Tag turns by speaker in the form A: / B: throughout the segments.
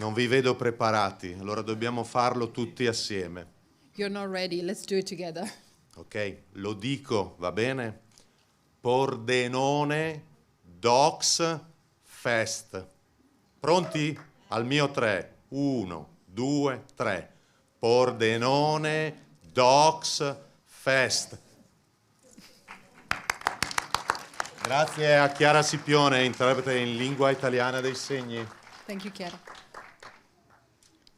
A: Non vi vedo preparati, allora dobbiamo farlo tutti assieme.
B: You're not ready, let's do it together.
A: Ok, lo dico, va bene? Pordenone Docs Fest. Pronti? Al mio 3. 1, 2, 3. Pordenone Docs Fest. Grazie a Chiara Scipione, interprete in lingua italiana dei segni.
B: Thank you, Chiara.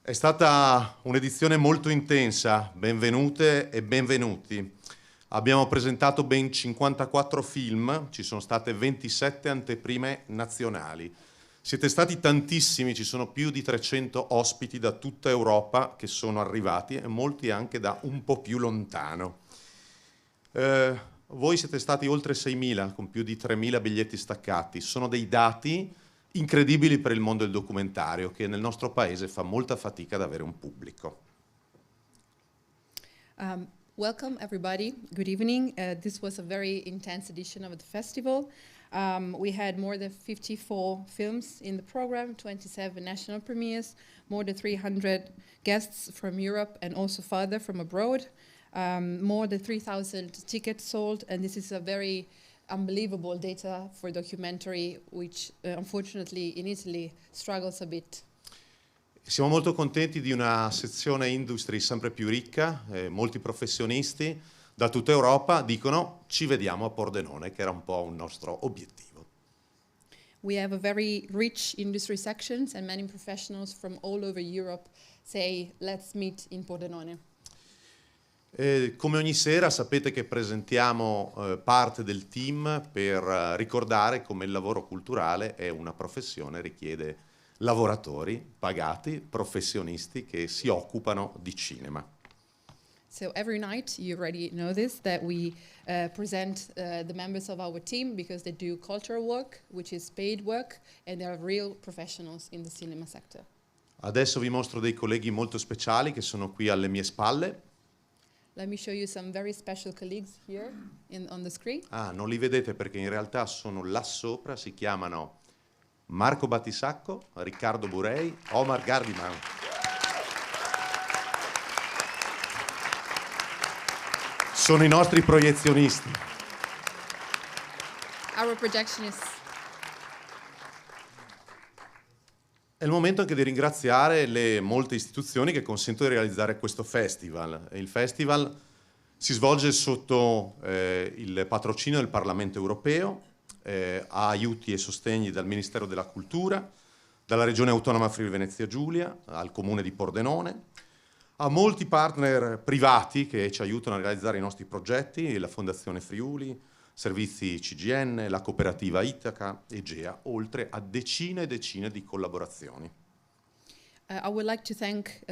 A: È stata un'edizione molto intensa, benvenute e benvenuti. Abbiamo presentato ben 54 film, ci sono state 27 anteprime nazionali. Siete stati tantissimi, ci sono più di 300 ospiti da tutta Europa che sono arrivati e molti anche da un po' più lontano. Voi siete stati oltre 6.000 con più di 3.000 biglietti staccati. Sono dei dati incredibili per il mondo del documentario, che nel nostro paese fa molta fatica ad avere un pubblico.
B: Welcome everybody, good evening. This was a very intense edition of the festival. We had more than 54 films in the program, 27 national premieres, more than 300 guests from Europe and also further from abroad. More than 3,000 tickets sold, and this is a very unbelievable data for documentary, which unfortunately in Italy struggles a bit.
A: Siamo molto contenti di una sezione industry sempre più ricca, molti professionisti da tutta Europa dicono ci vediamo a Pordenone, che era un po' un nostro obiettivo.
B: We have a very rich industry sections and many professionals from all over Europe say let's meet in Pordenone.
A: Come ogni sera sapete che presentiamo parte del team per ricordare come il lavoro culturale è una professione, richiede lavoratori pagati, professionisti che si occupano di cinema.
B: So every night, you already know this, that we present the members of our team because they do cultural work, which is paid work, and they are real professionals in the cinema sector.
A: Adesso vi mostro dei colleghi molto speciali che sono qui alle mie spalle.
B: Let me show you some very special colleagues here on the screen.
A: Non li vedete perché in realtà sono là sopra, si chiamano Marco Battisacco, Riccardo Burei, Omar Gardiman. Sono i nostri proiezionisti.
B: Our projectionists.
A: È il momento anche di ringraziare le molte istituzioni che consentono di realizzare questo festival. Il festival si svolge sotto il patrocinio del Parlamento europeo, ha aiuti e sostegni dal Ministero della Cultura, dalla Regione Autonoma Friuli Venezia Giulia, al Comune di Pordenone, ha molti partner privati che ci aiutano a realizzare i nostri progetti, la Fondazione Friuli, Servizi CGN, la cooperativa Itaca, Egea, oltre a decine e decine di collaborazioni.
B: I would like to thank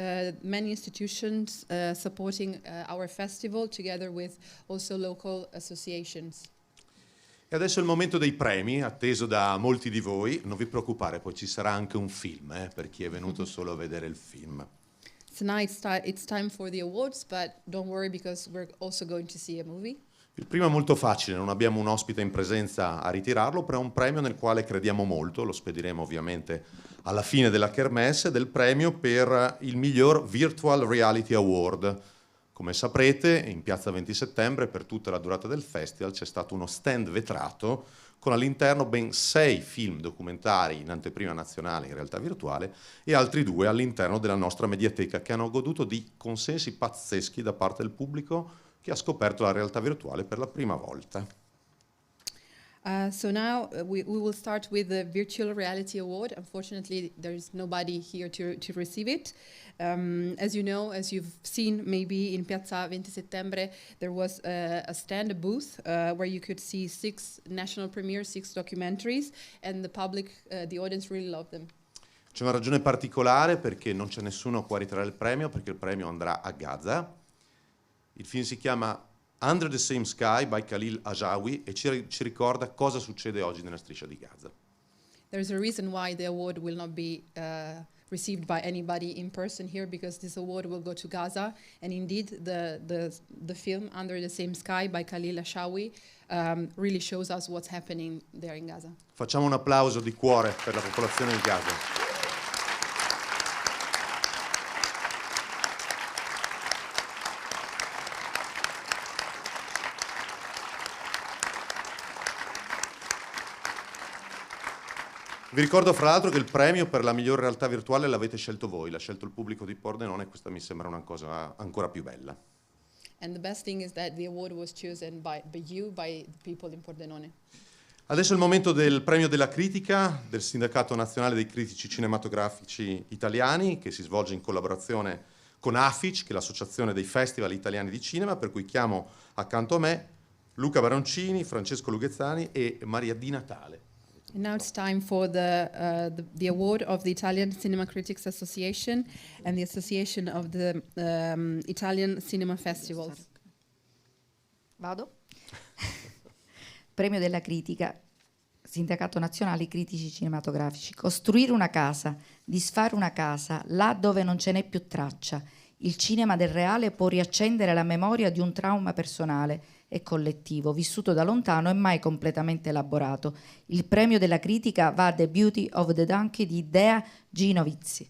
B: many institutions supporting our festival together with also local associations.
A: E adesso è il momento dei premi, atteso da molti di voi. Non vi preoccupare, poi ci sarà anche un film per chi è venuto solo a vedere il film.
B: Tonight it's time for the awards, but don't worry because we're also going to see a movie.
A: Il primo è molto facile, non abbiamo un ospite in presenza a ritirarlo, però è un premio nel quale crediamo molto, lo spediremo ovviamente alla fine della kermesse, del premio per il miglior Virtual Reality Award. Come saprete, in piazza 20 settembre, per tutta la durata del festival, c'è stato uno stand vetrato con all'interno ben 6 film documentari in anteprima nazionale in realtà virtuale e altri 2 all'interno della nostra mediateca che hanno goduto di consensi pazzeschi da parte del pubblico che ha scoperto la realtà virtuale per la prima volta.
B: So now we will start with the Virtual Reality Award. Unfortunately, there is nobody here to receive it. As you know, as you've seen maybe in Piazza 20 Settembre, there was a stand, a booth, where you could see 6 national premieres, 6 documentaries, and the public, the audience really loved them.
A: C'è una ragione particolare perché non c'è nessuno qua a ritirare il premio, perché il premio andrà a Gaza. Il film si chiama Under the Same Sky by Khalil Ajawi e ci ricorda cosa succede oggi nella striscia di Gaza.
B: There's a reason why the award will not be received by anybody in person here, because this award will go to Gaza, and indeed the film Under the Same Sky by Khalil Ajawi really shows us what's happening there in Gaza.
A: Facciamo un applauso di cuore per la popolazione di Gaza. Vi ricordo fra l'altro che il premio per la miglior realtà virtuale l'avete scelto voi, l'ha scelto il pubblico di Pordenone, e questa mi sembra una cosa ancora più bella.
B: And the best thing is that the award was chosen by you, by the people in Pordenone.
A: Adesso è il momento del premio della critica del Sindacato Nazionale dei Critici Cinematografici Italiani, che si svolge in collaborazione con AFIC, che è l'Associazione dei Festival Italiani di Cinema, per cui chiamo accanto a me Luca Baroncini, Francesco Lughezzani e Maria Di Natale.
B: And now it's time for the award of the Italian Cinema Critics Association and the Association of the Italian Cinema Festivals.
C: Vado? Premio della critica, Sindacato Nazionale Critici Cinematografici. Costruire una casa, disfare una casa, là dove non ce n'è più traccia. Il cinema del reale può riaccendere la memoria di un trauma personale e collettivo, vissuto da lontano e mai completamente elaborato. Il premio della critica va a The Beauty of the Donkey di Dea Ginovizzi.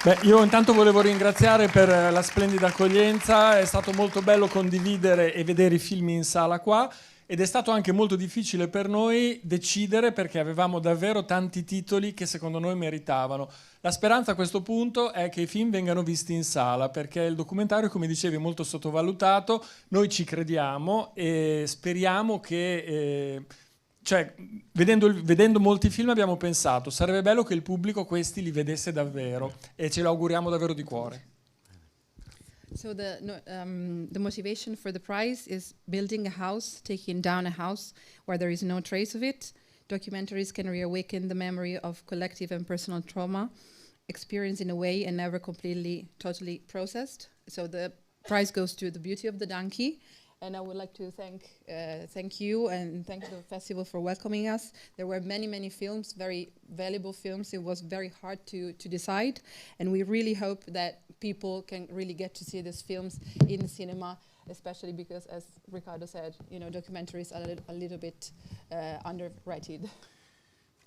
D: Beh, io intanto volevo ringraziare per la splendida accoglienza, è stato molto bello condividere e vedere i film in sala qua, ed è stato anche molto difficile per noi decidere, perché avevamo davvero tanti titoli che secondo noi meritavano. La speranza a questo punto è che i film vengano visti in sala, perché il documentario, come dicevi, è molto sottovalutato, noi ci crediamo e speriamo che... vedendo molti film abbiamo pensato sarebbe bello che il pubblico questi li vedesse davvero, e ce lo auguriamo davvero di cuore.
B: So the motivation for the prize is building a house, taking down a house where there is no trace of it. Documentaries can reawaken the memory of collective and personal trauma, experienced in a way and never completely, totally processed. So the prize goes to The Beauty of the Donkey. And I would like to thank you and thank the festival for welcoming us. There were many, many films, very valuable films. It was very hard to decide. And we really hope that people can really get to see these films in the cinema, especially because, as Riccardo said, documentaries are a little bit underrated.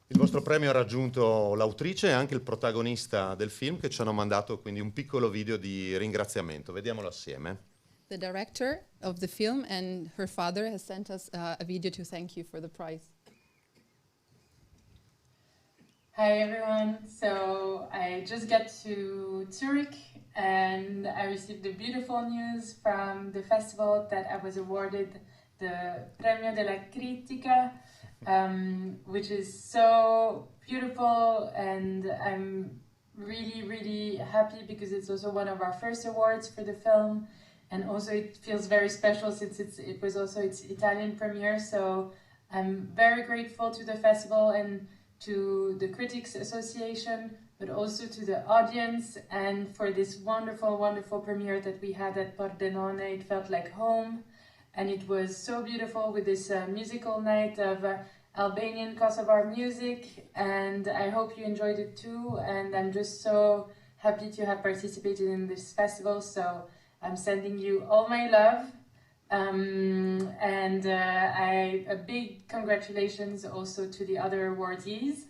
A: Il vostro premio ha raggiunto l'autrice e anche il protagonista del film, che ci hanno mandato quindi un piccolo video di ringraziamento. Vediamolo assieme.
B: The director of the film and her father has sent us a video to thank you for the prize.
E: Hi everyone, so I just got to Zurich and I received the beautiful news from the festival that I was awarded the Premio della Critica, which is so beautiful, and I'm really, really happy because it's also one of our first awards for the film. And also it feels very special since it was also its Italian premiere, so I'm very grateful to the festival and to the Critics Association, but also to the audience, and for this wonderful, wonderful premiere that we had at Pordenone. It felt like home, and it was so beautiful with this musical night of Albanian Kosovar music, and I hope you enjoyed it too, and I'm just so happy to have participated in this festival, so I'm sending you all my love, and a big congratulations also to the other awardees.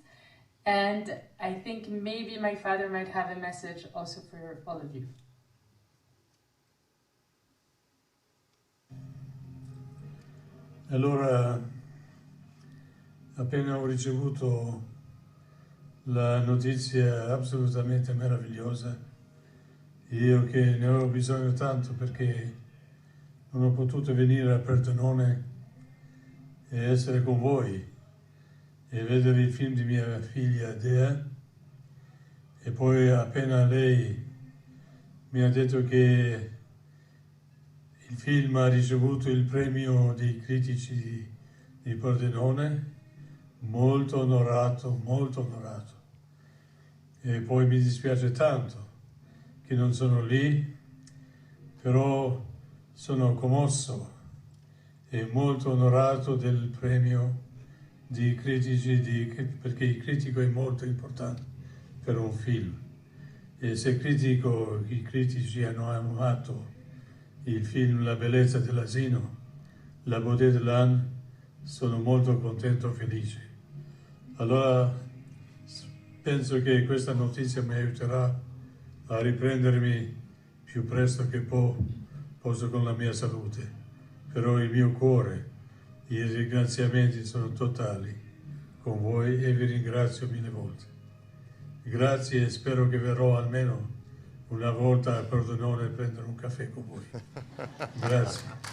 E: And I think maybe my father might have a message also for all of you.
F: Allora, appena ho ricevuto la notizia assolutamente meravigliosa, io che ne avevo bisogno tanto perché non ho potuto venire a Pordenone e essere con voi e vedere il film di mia figlia Dea, e poi appena lei mi ha detto che il film ha ricevuto il premio dei critici di Pordenone, molto onorato, molto onorato. E poi mi dispiace tanto che non sono lì, però sono commosso e molto onorato del premio di critici, perché il critico è molto importante per un film. E se i critici hanno amato il film La bellezza dell'asino, La beauté de l'âne, sono molto contento e felice. Allora penso che questa notizia mi aiuterà a riprendermi più presto che posso con la mia salute, però il mio cuore, i ringraziamenti sono totali con voi e vi ringrazio mille volte. Grazie e spero che verrò almeno una volta a Pordenone a prendere un caffè con voi. Grazie.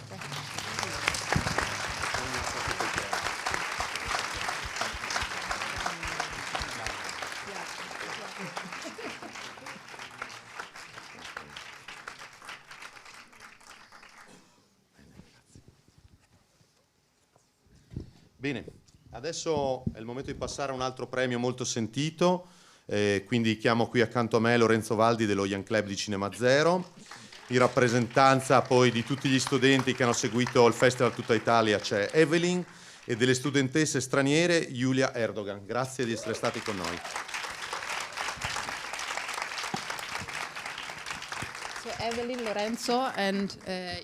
A: Bene, adesso è il momento di passare a un altro premio molto sentito, quindi chiamo qui accanto a me Lorenzo Valdi dello Young Club di Cinema Zero. In rappresentanza poi di tutti gli studenti che hanno seguito il Festival Tutta Italia c'è Evelyn e delle studentesse straniere Giulia Erdogan. Grazie di essere stati con noi.
B: So Evelyn, Lorenzo and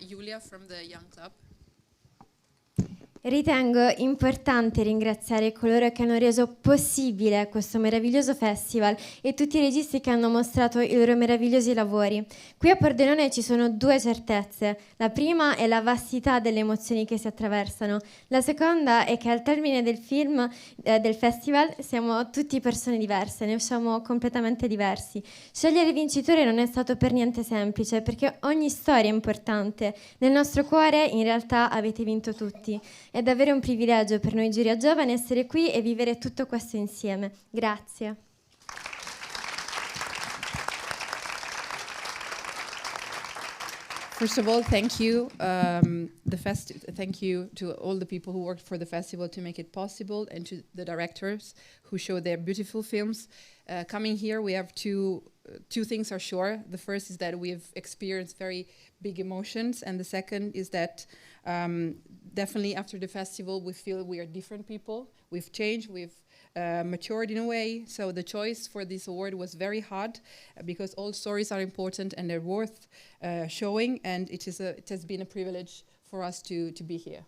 B: Giulia from the Young Club.
G: Ritengo importante ringraziare coloro che hanno reso possibile questo meraviglioso festival e tutti i registi che hanno mostrato i loro meravigliosi lavori. Qui a Pordenone ci sono due certezze. La prima è la vastità delle emozioni che si attraversano. La seconda è che al termine del film, del festival, siamo tutti persone diverse, ne usciamo completamente diversi. Scegliere il vincitore non è stato per niente semplice, perché ogni storia è importante. Nel nostro cuore, in realtà, avete vinto tutti. È davvero un privilegio per noi giuria giovani essere qui e vivere tutto questo insieme. Grazie.
B: First of all, thank you, thank you to all the people who worked for the festival to make it possible, and to the directors who show their beautiful films. Coming here, we have two things are sure. The first is that we've experienced very big emotions, and the second is that definitely after the festival, we feel we are different people. We've changed, we've matured in a way. So the choice for this award was very hard because all stories are important and they're worth showing, and it has been a privilege for us to be here.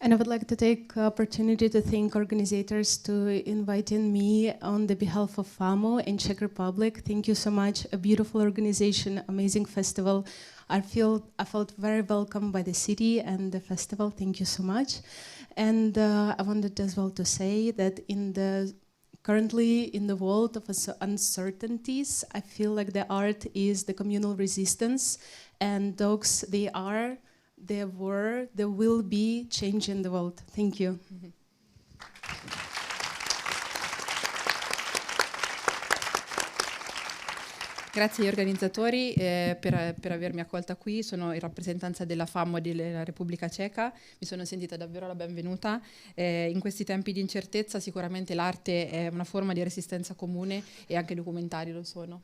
H: And I would like to take the opportunity to thank organizers to inviting me on the behalf of FAMO in Czech Republic. Thank you so much. A beautiful organization, amazing festival. I felt very welcome by the city and the festival. Thank you so much. And I wanted as well to say that currently in the world of uncertainties, I feel like the art is the communal resistance, and dogs, there will be change in the world. Thank you. Mm-hmm.
B: Grazie agli organizzatori per avermi accolta qui. Sono in rappresentanza della FAMO della Repubblica Ceca. Mi sono sentita davvero la benvenuta. In questi tempi di incertezza sicuramente l'arte è una forma di resistenza comune e anche i documentari lo sono.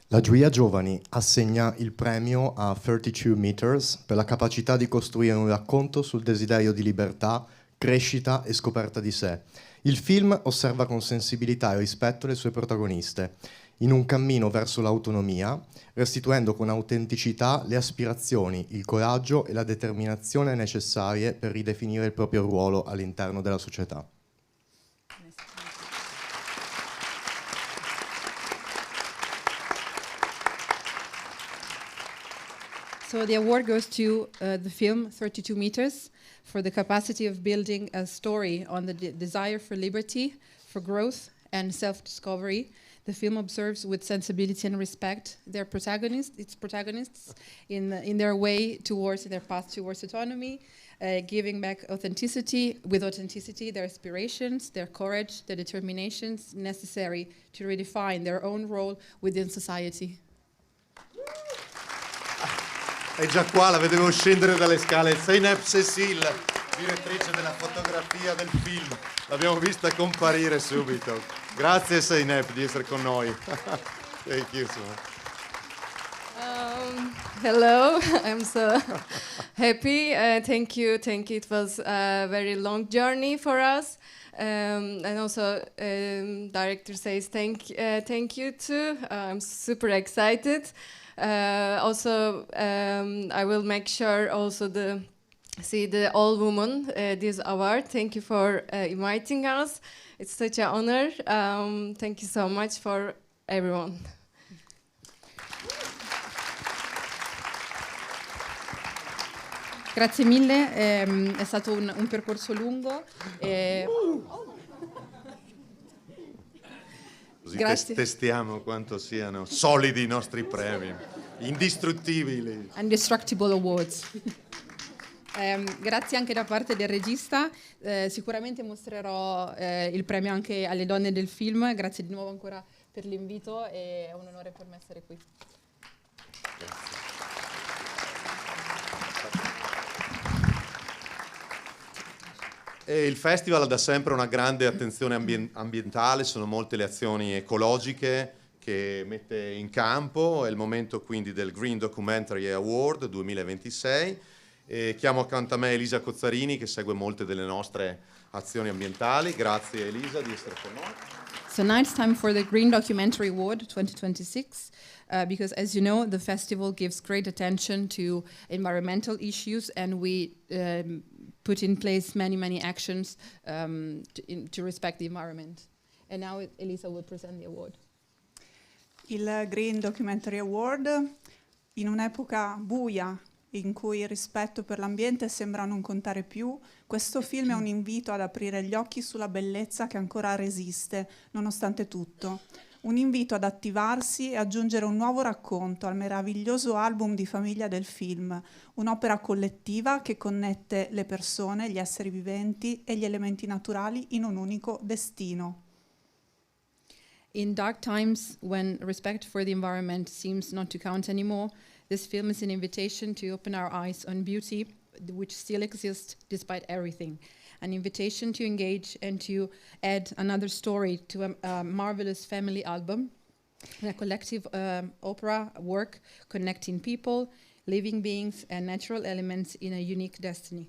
I: La Giuria Giovani assegna il premio a 32 Meters per la capacità di costruire un racconto sul desiderio di libertà, crescita e scoperta di sé. Il film osserva con sensibilità e rispetto le sue protagoniste, in un cammino verso l'autonomia, restituendo con autenticità le aspirazioni, il coraggio e la determinazione necessarie per ridefinire il proprio ruolo all'interno della società.
B: So the award goes to the film 32 Meters for the capacity of building a story on the desire for liberty, for growth and self-discovery. The film observes with sensibility and respect its protagonists in their way towards their path towards autonomy, giving back authenticity, their aspirations, their courage, their determinations necessary to redefine their own role within society.
A: È già qua, la vedevo scendere dalle scale. Zeynep Cecil, direttrice della fotografia del film. L'abbiamo vista comparire subito. Grazie Zeynep di essere con noi. Thank you so much.
J: Hello, I'm so happy. Thank you. It was a very long journey for us. And also, director says thank you too. I'm super excited. Also, I will make sure also see the all woman this award. Thank you for inviting us. It's such an honor. Thank you so much for everyone.
B: Grazie mille, è stato un percorso lungo.
A: Così
B: Grazie.
A: testiamo quanto siano solidi i nostri premi, indistruttibili.
B: Indestructible Awards. Grazie anche da parte del regista, sicuramente mostrerò il premio anche alle donne del film. Grazie di nuovo ancora per l'invito, è un onore per me essere qui.
A: E il festival ha da sempre una grande attenzione ambientale, sono molte le azioni ecologiche che mette in campo. È il momento quindi del Green Documentary Award 2026. E chiamo accanto a me Elisa Cozzarini, che segue molte delle nostre azioni ambientali. Grazie Elisa di essere con noi.
B: So now it's time for the Green Documentary Award 2026, because as you know, the festival gives great attention to environmental issues, and we put in place many actions to respect the environment. And now Elisa will present the award.
K: Il Green Documentary Award, in un'epoca buia in cui il rispetto per l'ambiente sembra non contare più, questo film è un invito ad aprire gli occhi sulla bellezza che ancora resiste, nonostante tutto. Un invito ad attivarsi e aggiungere un nuovo racconto al meraviglioso album di famiglia del film, un'opera collettiva che connette le persone, gli esseri viventi e gli elementi naturali in un unico destino.
B: In dark times, when respect for the environment seems not to count anymore, this film is an invitation to open our eyes on beauty, which still exists despite everything. An invitation to engage and to add another story to a marvelous family album, a collective opera work connecting people, living beings and natural elements in a unique destiny.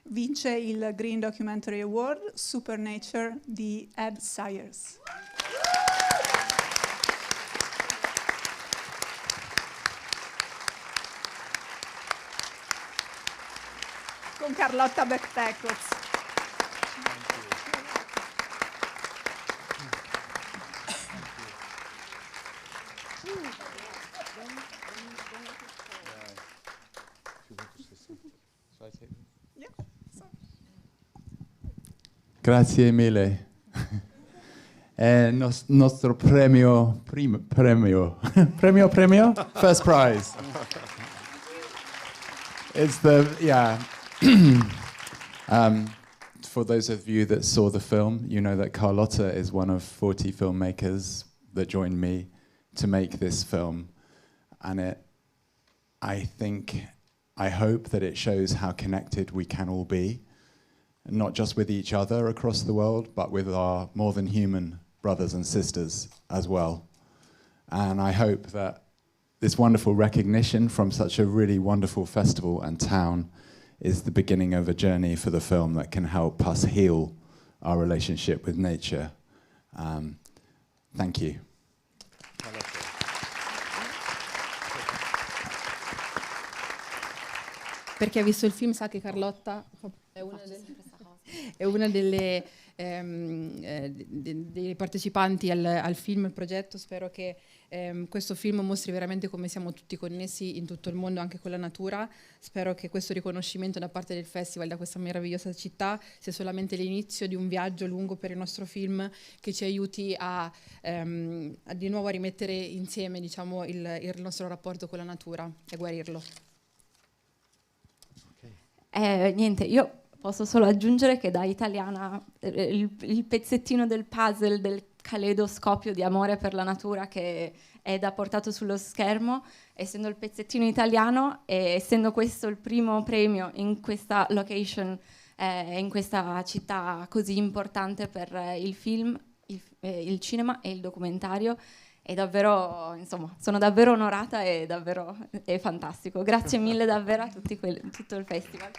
K: Vince il Green Documentary Award Supernature di Ed Sayers. Con Carlotta Beck-Pecos.
L: Grazie mille. È nostro premio, premio, first prize. It's the, yeah. For those of you that saw the film, you know that Carlotta is one of 40 filmmakers that joined me to make this film. And I hope that it shows how connected we can all be, not just with each other across the world, but with our more than human brothers and sisters as well. And I hope that this wonderful recognition from such a really wonderful festival and town is the beginning of a journey for the film that can help us heal our relationship with nature. Thank you.
B: Per chi ha visto il film sa che Carlotta è una dei partecipanti al film, al progetto. Spero che questo film mostri veramente come siamo tutti connessi in tutto il mondo, anche con la natura. Spero che questo riconoscimento da parte del festival, da questa meravigliosa città, sia solamente l'inizio di un viaggio lungo per il nostro film, che ci aiuti a di nuovo a rimettere insieme, diciamo, il nostro rapporto con la natura e guarirlo.
C: Niente, io posso solo aggiungere che da italiana il pezzettino del puzzle, del caleidoscopio di amore per la natura che è da portato sullo schermo, essendo il pezzettino italiano e essendo questo il primo premio in questa location, in questa città così importante per il film, il cinema e il documentario, è davvero, insomma, sono davvero onorata e davvero è fantastico. Grazie mille davvero a tutto il festival.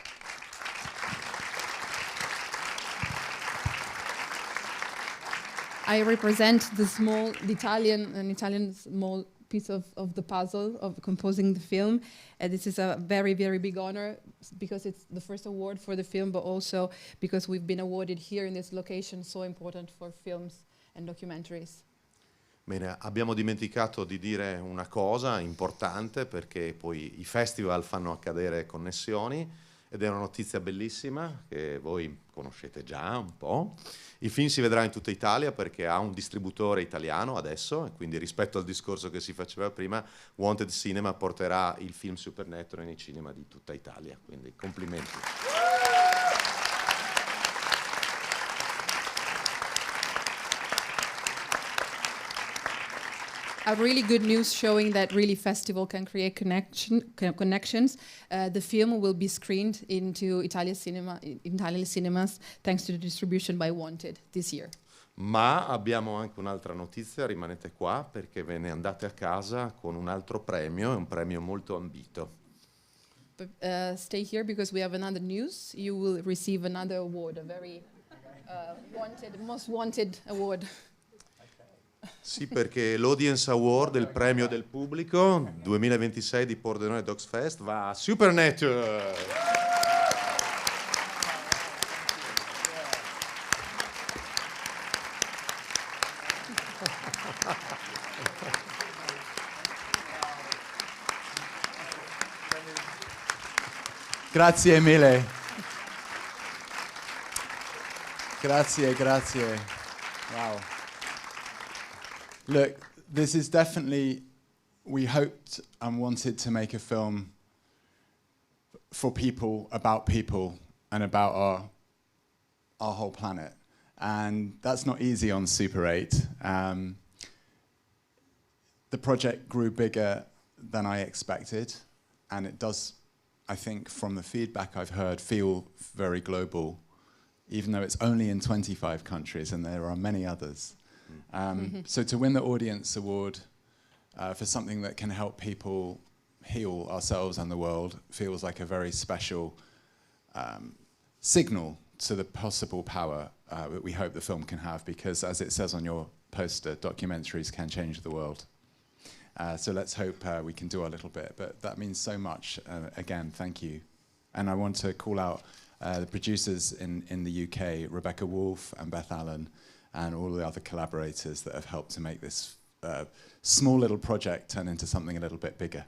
B: I represent an Italian small piece of the puzzle of composing the film. This is a very, very big honor because it's the first award for the film, but also because we've been awarded here in this location so important for films and documentaries.
A: Bene, abbiamo dimenticato di dire una cosa importante, perché poi i festival fanno accadere connessioni. ed è una notizia bellissima che voi conoscete già un po'. Il film si vedrà in tutta Italia perché ha un distributore italiano adesso, e quindi rispetto al discorso che si faceva prima, Wanted Cinema porterà il film Supernatural nei cinema di tutta Italia, quindi complimenti.
B: A really good news showing that really festival can create connections. The film will be screened into Italian cinemas thanks to the distribution by Wanted this year.
A: Ma abbiamo anche un'altra notizia, rimanete qua perché ve ne andate a casa con un altro premio, è un premio molto ambito.
B: But, stay here because we have another news. You will receive another award, a very most wanted award.
A: Sì, perché l'Audience Award, il premio del pubblico 2026 di Pordenone Dogs Fest, va a Supernatural.
L: Grazie mille. Grazie. Wow. Look, this is definitely, we hoped and wanted to make a film for people, and about our whole planet. And that's not easy on Super 8. The project grew bigger than I expected, and it does, I think, from the feedback I've heard, feel very global, even though it's only in 25 countries and there are many others. So to win the Audience Award for something that can help people heal ourselves and the world feels like a very special signal to the possible power that we hope the film can have, because as it says on your poster, documentaries can change the world. So let's hope we can do our little bit, but that means so much. Again, thank you. And I want to call out the producers in the UK, Rebecca Wolf and Beth Allen, and all the other collaborators that have helped to make this small little project turn into something a little bit bigger.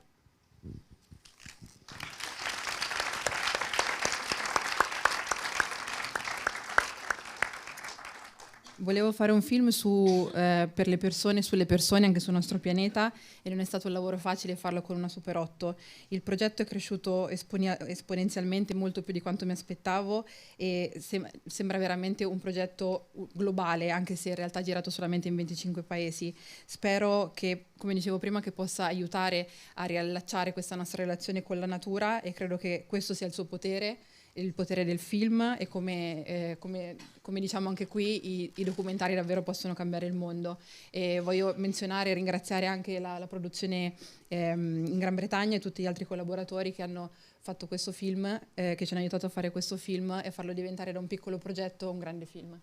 B: Volevo fare un film per le persone, sulle persone anche sul nostro pianeta, e non è stato un lavoro facile farlo con una Super 8. Il progetto è cresciuto esponenzialmente, molto più di quanto mi aspettavo, e sembra veramente un progetto globale, anche se in realtà è girato solamente in 25 paesi. Spero che, come dicevo prima, che possa aiutare a riallacciare questa nostra relazione con la natura, e credo che questo sia il suo potere, il potere del film, e come diciamo anche qui i documentari davvero possono cambiare il mondo. E voglio menzionare e ringraziare anche la produzione in Gran Bretagna e tutti gli altri collaboratori che hanno fatto questo film, che ci hanno aiutato a fare questo film e farlo diventare da un piccolo progetto un grande film.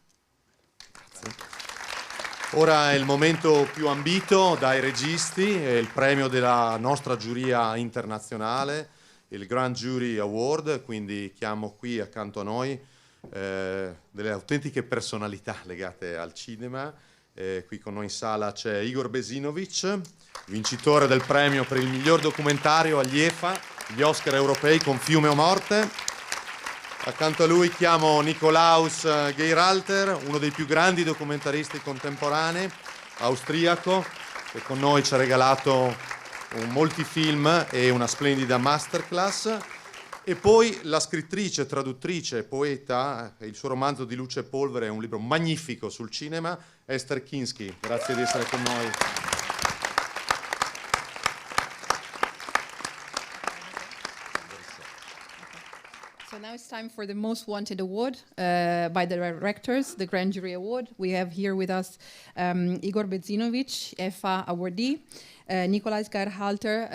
A: Grazie. Ora è il momento più ambito dai registi, è il premio della nostra giuria internazionale, il Grand Jury Award, quindi chiamo qui accanto a noi delle autentiche personalità legate al cinema. Qui con noi in sala c'è Igor Bezinovic, vincitore del premio per il miglior documentario agli EFA, gli Oscar europei con Fiume o Morte. Accanto a lui chiamo Nikolaus Geiralter, uno dei più grandi documentaristi contemporanei, austriaco, che con noi ci ha regalato molti film e una splendida masterclass. E poi la scrittrice, traduttrice, poeta, il suo romanzo Di luce e polvere è un libro magnifico sul cinema, Esther Kinsky. Grazie di essere con noi.
B: So now it's time for the Most Wanted Award by the directors, the Grand Jury Award. We have here with us Igor Bezinovic, EFA awardee, Nikolaus Geirhalter,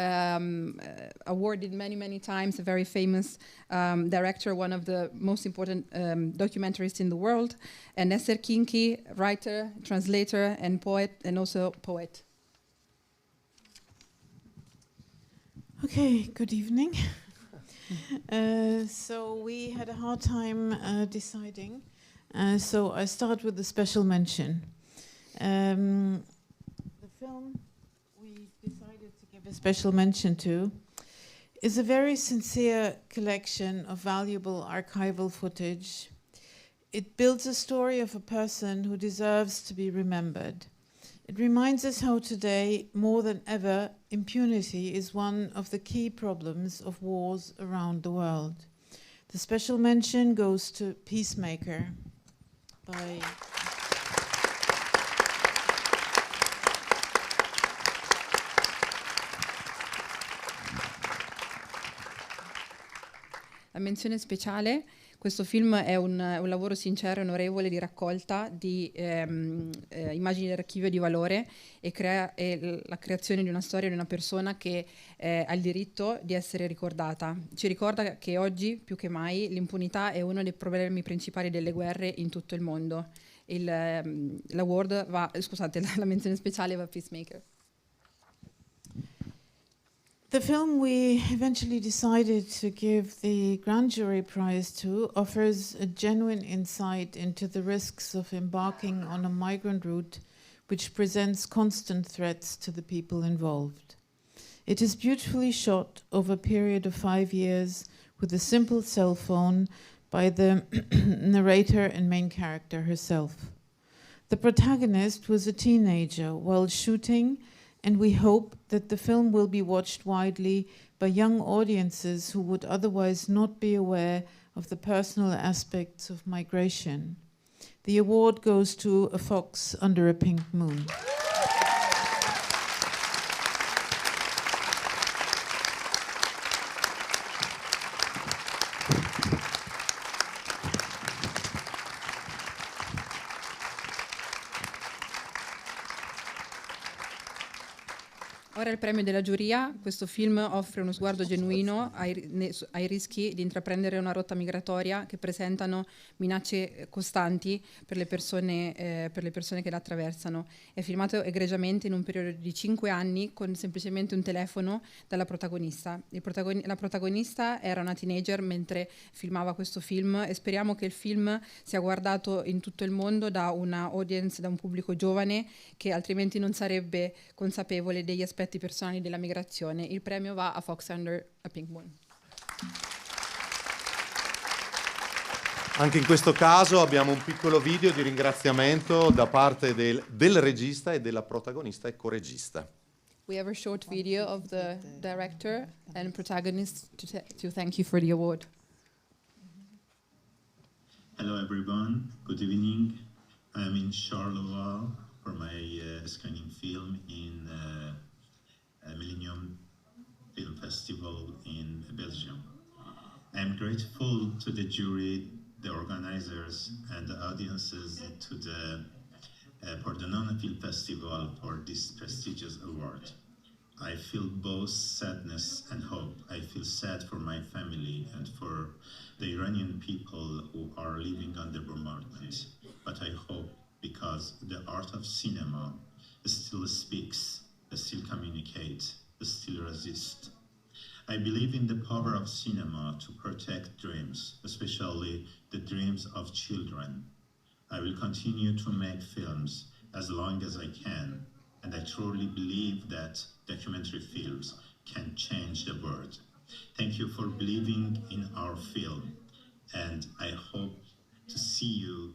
B: awarded many times, a very famous director, one of the most important documentarists in the world, and Esther Kinsky, writer, translator, and poet, and also poet.
M: Okay, good evening. So we had a hard time deciding, so I start with the special mention. The film we decided to give a special mention to is a very sincere collection of valuable archival footage. It builds a story of a person who deserves to be remembered. It reminds us how today, more than ever, impunity is one of the key problems of wars around the world. The special mention goes to Peacemaker by
B: La menzione speciale, questo film è un lavoro sincero e onorevole di raccolta di immagini d'archivio di valore e la creazione di una storia di una persona che ha il diritto di essere ricordata. Ci ricorda che oggi più che mai l'impunità è uno dei problemi principali delle guerre in tutto il mondo. La menzione speciale va a Peacemaker.
M: The film we eventually decided to give the Grand Jury Prize to offers a genuine insight into the risks of embarking on a migrant route which presents constant threats to the people involved. It is beautifully shot over a period of 5 years with a simple cell phone by the narrator and main character herself. The protagonist was a teenager while shooting, and we hope that the film will be watched widely by young audiences who would otherwise not be aware of the personal aspects of migration. The award goes to A Fox Under a Pink Moon.
B: Ora il premio della giuria. Questo film offre uno sguardo genuino ai rischi di intraprendere una rotta migratoria che presentano minacce costanti per le persone che la attraversano. È filmato egregiamente in un periodo di 5 anni con semplicemente un telefono dalla protagonista. La protagonista era una teenager mentre filmava questo film e speriamo che il film sia guardato in tutto il mondo da una audience, da un pubblico giovane che altrimenti non sarebbe consapevole degli aspetti personali della migrazione. Il premio va a Fox Under a Pink Moon.
A: Anche in questo caso abbiamo un piccolo video di ringraziamento da parte del regista e della protagonista e coregista.
B: We have a short video of the director and protagonist to thank you for the award.
N: Hello everyone, good evening. I'm in Charleroi for my screening film in Millennium Film Festival in Belgium. I'm grateful to the jury, the organizers, and the audiences to the Pordenone Film Festival for this prestigious award. I feel both sadness and hope. I feel sad for my family and for the Iranian people who are living under bombardment. But I hope because the art of cinema still speaks, still communicates, still resists. I believe in the power of cinema to protect dreams, especially the dreams of children. I will continue to make films as long as I can, and I truly believe that documentary films can change the world. Thank you for believing in our film, and I hope to see you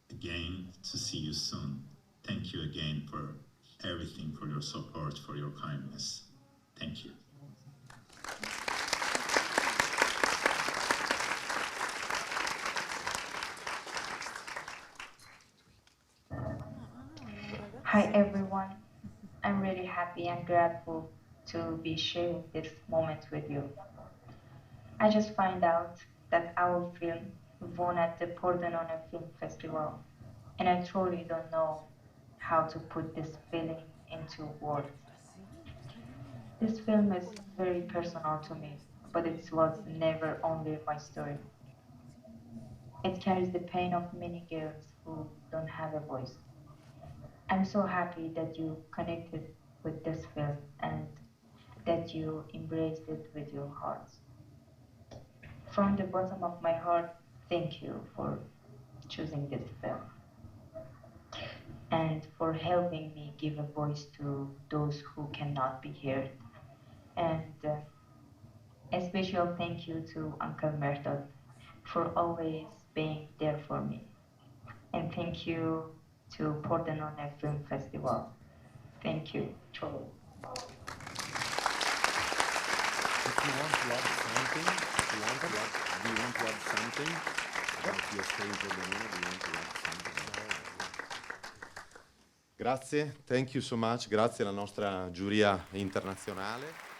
N: again, to see you soon. Thank you again for everything, for your support, for your kindness. Thank you.
O: Hi everyone, I'm really happy and grateful to be sharing this moment with you. I just find out that our film won at the Pordenone Film Festival, and I truly don't know how to put this feeling into words. This film is very personal to me, but it was never only my story. It carries the pain of many girls who don't have a voice. I'm so happy that you connected with this film and that you embraced it with your hearts. From the bottom of my heart, thank you for choosing this film and for helping me give a voice to those who cannot be heard. And A special thank you to Uncle Merton for always being there for me. And thank you to Pordenone Film Festival. Thank you, truly.
A: If you want to add something, do you want to add something? About your stay in Pordenone, do you want to add something? Grazie, thank you so much, grazie alla nostra giuria internazionale.